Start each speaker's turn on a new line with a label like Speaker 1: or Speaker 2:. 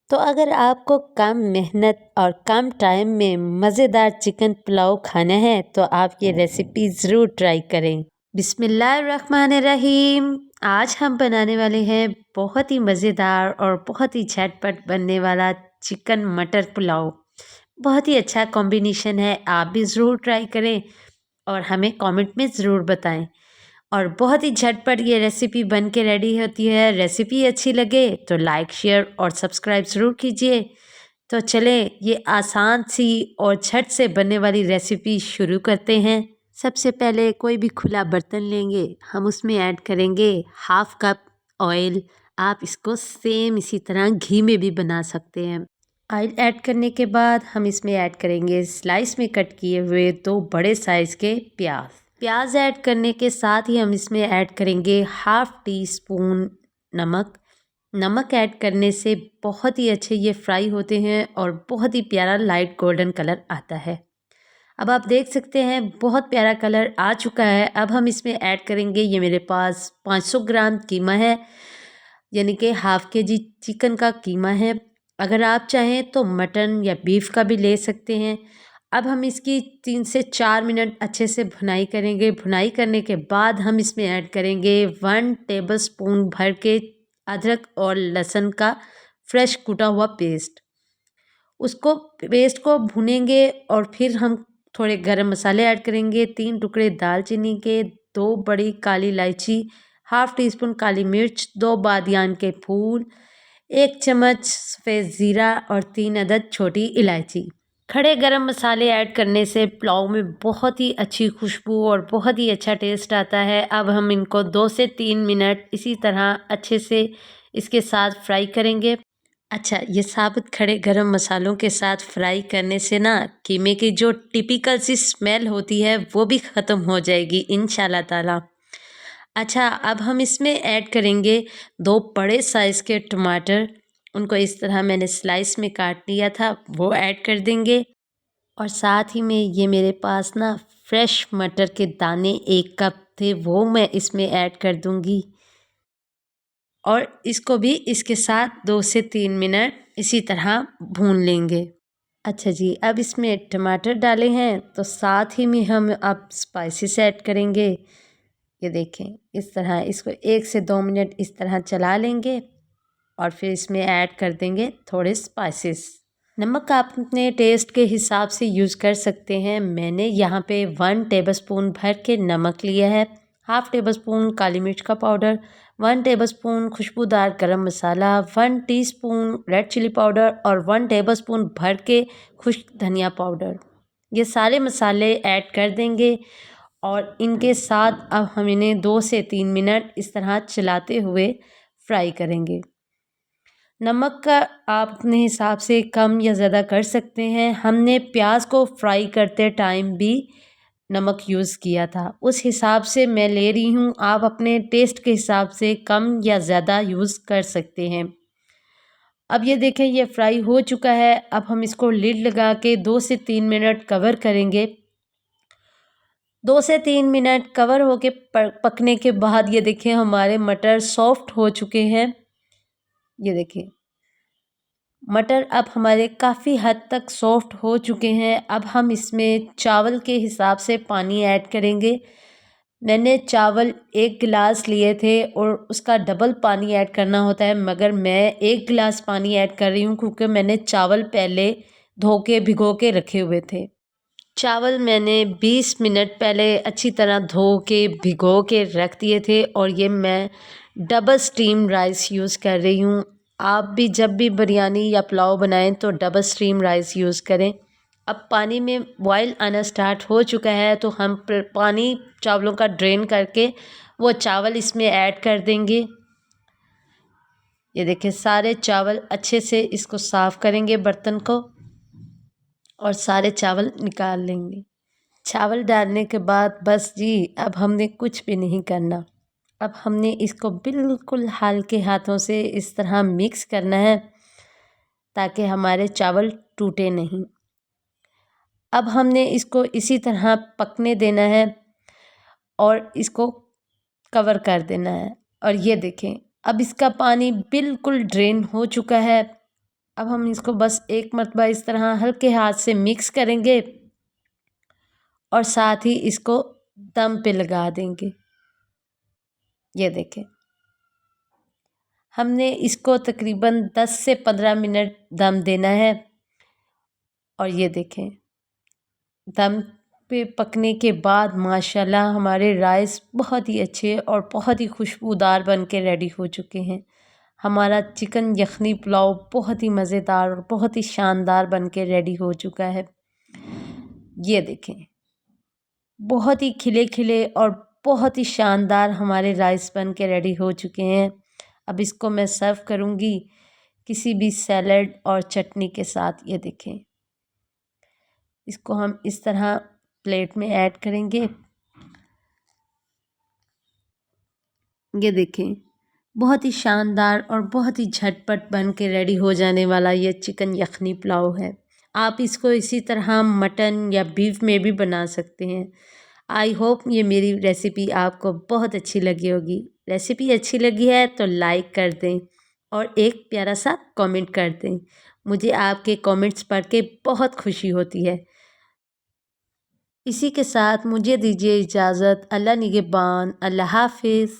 Speaker 1: तो अगर आपको कम मेहनत और कम टाइम में मज़ेदार चिकन पुलाव खाना है तो आप ये रेसिपी ज़रूर ट्राई करें। बिस्मिल्लाहिर्रहमानिर्रहीम। आज हम बनाने वाले हैं बहुत ही मज़ेदार और बहुत ही झटपट बनने वाला चिकन मटर पुलाव। बहुत ही अच्छा कॉम्बिनेशन है, आप भी ज़रूर ट्राई करें और हमें कमेंट में ज़रूर बताएं। और बहुत ही झटपट ये रेसिपी बन के रेडी होती है। रेसिपी अच्छी लगे तो लाइक शेयर और सब्सक्राइब ज़रूर कीजिए। तो चलें ये आसान सी और झट से बनने वाली रेसिपी शुरू करते हैं। सबसे पहले कोई भी खुला बर्तन लेंगे, हम उसमें ऐड करेंगे हाफ कप ऑयल। आप इसको सेम इसी तरह घी में भी बना सकते हैं। ऑयल ऐड करने के बाद हम इसमें ऐड करेंगे स्लाइस में कट किए हुए 2 बड़े साइज़ के प्याज ऐड करने के साथ ही हम इसमें ऐड करेंगे हाफ टी स्पून नमक ऐड करने से बहुत ही अच्छे ये फ्राई होते हैं और बहुत ही प्यारा लाइट गोल्डन कलर आता है। अब आप देख सकते हैं बहुत प्यारा कलर आ चुका है। अब हम इसमें ऐड करेंगे, ये मेरे पास 500 ग्राम कीमा है, यानी कि हाफ केजी चिकन का कीमा है। अगर आप चाहें तो मटन या बीफ का भी ले सकते हैं। अब हम इसकी 3 से 4 मिनट अच्छे से भुनाई करेंगे। भुनाई करने के बाद हम इसमें ऐड करेंगे 1 टेबलस्पून भर के अदरक और लहसुन का फ्रेश कूटा हुआ पेस्ट। उसको पेस्ट को भुनेंगे और फिर हम थोड़े गरम मसाले ऐड करेंगे, 3 टुकड़े दालचीनी के, 2 बड़ी काली इलायची, हाफ टी स्पून काली मिर्च, 2 बादियान के फूल, 1 चम्मच सफ़ेद ज़ीरा और 3 अदद छोटी इलायची। खड़े गरम मसाले ऐड करने से पुलाव में बहुत ही अच्छी खुशबू और बहुत ही अच्छा टेस्ट आता है। अब हम इनको 2 से 3 मिनट इसी तरह अच्छे से इसके साथ फ्राई करेंगे। अच्छा, ये साबुत खड़े गरम मसालों के साथ फ्राई करने से ना कीमे की जो टिपिकल सी स्मेल होती है वो भी ख़त्म हो जाएगी इंशाल्लाह ताला। अच्छा, अब हम इसमें ऐड करेंगे 2 बड़े साइज़ के टमाटर। उनको इस तरह मैंने स्लाइस में काट लिया था, वो ऐड कर देंगे। और साथ ही में ये मेरे पास ना फ्रेश मटर के दाने 1 कप थे, वो मैं इसमें ऐड कर दूंगी। और इसको भी इसके साथ 2 से 3 मिनट इसी तरह भून लेंगे। अच्छा जी, अब इसमें टमाटर डाले हैं तो साथ ही में हम अब स्पाइसेस ऐड करेंगे। ये देखें इस तरह इसको 1 से 2 मिनट इस तरह चला लेंगे और फिर इसमें ऐड कर देंगे थोड़े स्पाइसेस। नमक आप अपने टेस्ट के हिसाब से यूज़ कर सकते हैं। मैंने यहाँ पे 1 टेबलस्पून भर के नमक लिया है, हाफ टेबलस्पून काली मिर्च का पाउडर, 1 टेबलस्पून खुशबूदार गरम मसाला, 1 टीस्पून रेड चिली पाउडर और 1 टेबलस्पून भर के खुश्क धनिया पाउडर। ये सारे मसाले ऐड कर देंगे और इनके साथ अब हम इन्हें 2 से 3 मिनट इस तरह चलाते हुए फ्राई करेंगे। नमक का आप अपने हिसाब से कम या ज़्यादा कर सकते हैं। हमने प्याज को फ्राई करते टाइम भी नमक यूज़ किया था, उस हिसाब से मैं ले रही हूँ। आप अपने टेस्ट के हिसाब से कम या ज़्यादा यूज़ कर सकते हैं। अब ये देखें ये फ्राई हो चुका है। अब हम इसको लिड लगा के 2 से 3 मिनट कवर करेंगे। 2 से 3 मिनट कवर होके पकने के बाद ये देखें हमारे मटर सॉफ्ट हो चुके हैं। ये देखिए मटर अब हमारे काफ़ी हद तक सॉफ्ट हो चुके हैं। अब हम इसमें चावल के हिसाब से पानी ऐड करेंगे। मैंने चावल 1 गिलास लिए थे और उसका डबल पानी ऐड करना होता है, मगर मैं 1 गिलास पानी ऐड कर रही हूँ क्योंकि मैंने चावल पहले धो के भिगो के रखे हुए थे। चावल मैंने 20 मिनट पहले अच्छी तरह धो के भिगो के रख दिए थे और ये मैं डबल स्टीम राइस यूज़ कर रही हूँ। आप भी जब भी बिरयानी या पुलाव बनाएं तो डबल स्टीम राइस यूज़ करें। अब पानी में बॉयल आना स्टार्ट हो चुका है तो हम पानी चावलों का ड्रेन करके वो चावल इसमें ऐड कर देंगे। ये देखिए सारे चावल अच्छे से इसको साफ़ करेंगे बर्तन को और सारे चावल निकाल लेंगे। चावल डालने के बाद बस जी अब हमने कुछ भी नहीं करना। अब हमने इसको बिल्कुल हल्के हाथों से इस तरह मिक्स करना है ताकि हमारे चावल टूटे नहीं। अब हमने इसको इसी तरह पकने देना है और इसको कवर कर देना है। और ये देखें अब इसका पानी बिल्कुल ड्रेन हो चुका है। अब हम इसको बस एक मरतबा इस तरह हल्के हाथ से मिक्स करेंगे और साथ ही इसको दम पे लगा देंगे। ये देखें, हमने इसको तकरीबन 10 से 15 मिनट दम देना है। और ये देखें, दम पे पकने के बाद माशाल्लाह हमारे राइस बहुत ही अच्छे और बहुत ही खुशबूदार बन के रेडी हो चुके हैं। हमारा चिकन यखनी पुलाव बहुत ही मज़ेदार और बहुत ही शानदार बन के रेडी हो चुका है। ये देखें, बहुत ही खिले खिले और बहुत ही शानदार हमारे राइस बन के रेडी हो चुके हैं। अब इसको मैं सर्व करूँगी किसी भी सैलड और चटनी के साथ। ये देखें, इसको हम इस तरह प्लेट में ऐड करेंगे। ये देखें, बहुत ही शानदार और बहुत ही झटपट बन के रेडी हो जाने वाला ये चिकन यखनी पुलाव है। आप इसको इसी तरह मटन या बीफ में भी बना सकते हैं। आई होप ये मेरी रेसिपी आपको बहुत अच्छी लगी होगी। रेसिपी अच्छी लगी है तो लाइक कर दें और एक प्यारा सा कमेंट कर दें। मुझे आपके कमेंट्स पढ़ के बहुत खुशी होती है। इसी के साथ मुझे दीजिए इजाज़त। अल्लाह निगहबान। अल्लाह हाफिज़।